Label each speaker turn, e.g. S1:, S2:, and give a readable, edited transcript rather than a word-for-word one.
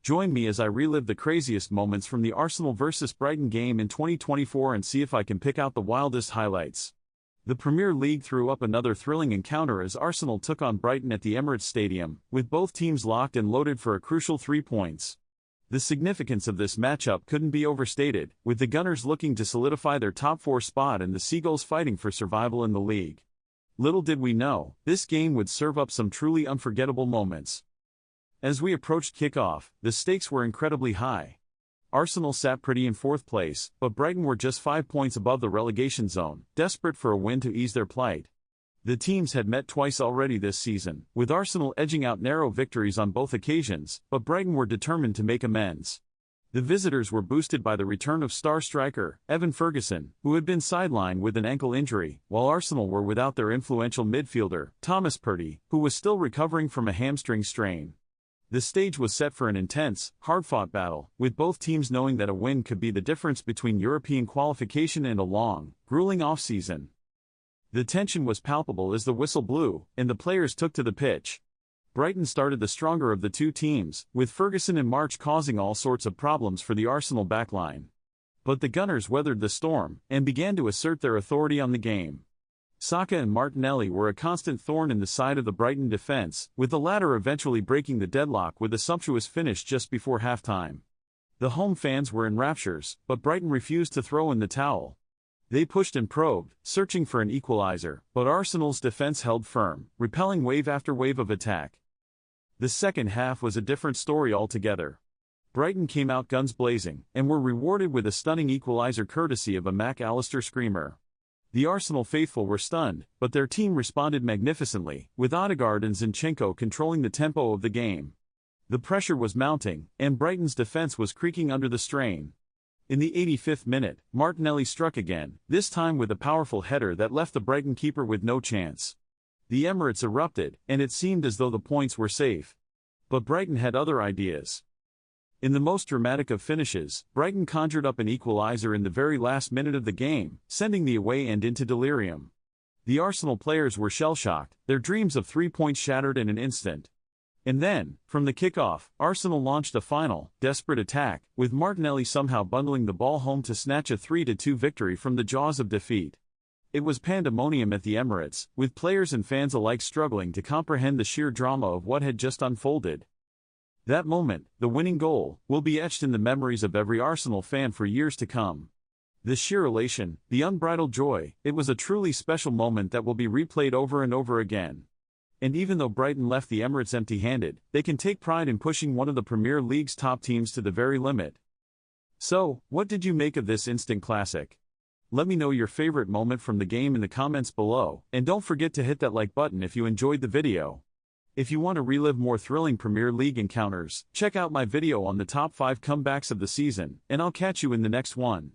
S1: Join me as I relive the craziest moments from the Arsenal vs Brighton game in 2024 and see if I can pick out the wildest highlights. The Premier League threw up another thrilling encounter as Arsenal took on Brighton at the Emirates Stadium, with both teams locked and loaded for a crucial 3 points. The significance of this matchup couldn't be overstated, with the Gunners looking to solidify their top 4 spot and the Seagulls fighting for survival in the league. Little did we know, this game would serve up some truly unforgettable moments. As we approached kickoff, the stakes were incredibly high. Arsenal sat pretty in 4th place, but Brighton were just 5 points above the relegation zone, desperate for a win to ease their plight. The teams had met twice already this season, with Arsenal edging out narrow victories on both occasions, but Brighton were determined to make amends. The visitors were boosted by the return of star striker, Evan Ferguson, who had been sidelined with an ankle injury, while Arsenal were without their influential midfielder, Thomas Partey, who was still recovering from a hamstring strain. The stage was set for an intense, hard-fought battle, with both teams knowing that a win could be the difference between European qualification and a long, grueling off-season. The tension was palpable as the whistle blew, and the players took to the pitch. Brighton started the stronger of the two teams, with Ferguson in March causing all sorts of problems for the Arsenal backline. But the Gunners weathered the storm, and began to assert their authority on the game. Saka and Martinelli were a constant thorn in the side of the Brighton defense, with the latter eventually breaking the deadlock with a sumptuous finish just before halftime. The home fans were in raptures, but Brighton refused to throw in the towel. They pushed and probed, searching for an equalizer, but Arsenal's defense held firm, repelling wave after wave of attack. The second half was a different story altogether. Brighton came out guns blazing, and were rewarded with a stunning equalizer courtesy of a Mac Allister screamer. The Arsenal faithful were stunned, but their team responded magnificently, with Odegaard and Zinchenko controlling the tempo of the game. The pressure was mounting, and Brighton's defense was creaking under the strain. In the 85th minute, Martinelli struck again, this time with a powerful header that left the Brighton keeper with no chance. The Emirates erupted, and it seemed as though the points were safe. But Brighton had other ideas. In the most dramatic of finishes, Brighton conjured up an equalizer in the very last minute of the game, sending the away end into delirium. The Arsenal players were shell-shocked, their dreams of 3 points shattered in an instant. And then, from the kickoff, Arsenal launched a final, desperate attack, with Martinelli somehow bundling the ball home to snatch a 3-2 victory from the jaws of defeat. It was pandemonium at the Emirates, with players and fans alike struggling to comprehend the sheer drama of what had just unfolded. That moment, the winning goal, will be etched in the memories of every Arsenal fan for years to come. The sheer elation, the unbridled joy, it was a truly special moment that will be replayed over and over again. And even though Brighton left the Emirates empty-handed, they can take pride in pushing one of the Premier League's top teams to the very limit. So, what did you make of this instant classic? Let me know your favorite moment from the game in the comments below, and don't forget to hit that like button if you enjoyed the video. If you want to relive more thrilling Premier League encounters, check out my video on the top 5 comebacks of the season, and I'll catch you in the next one.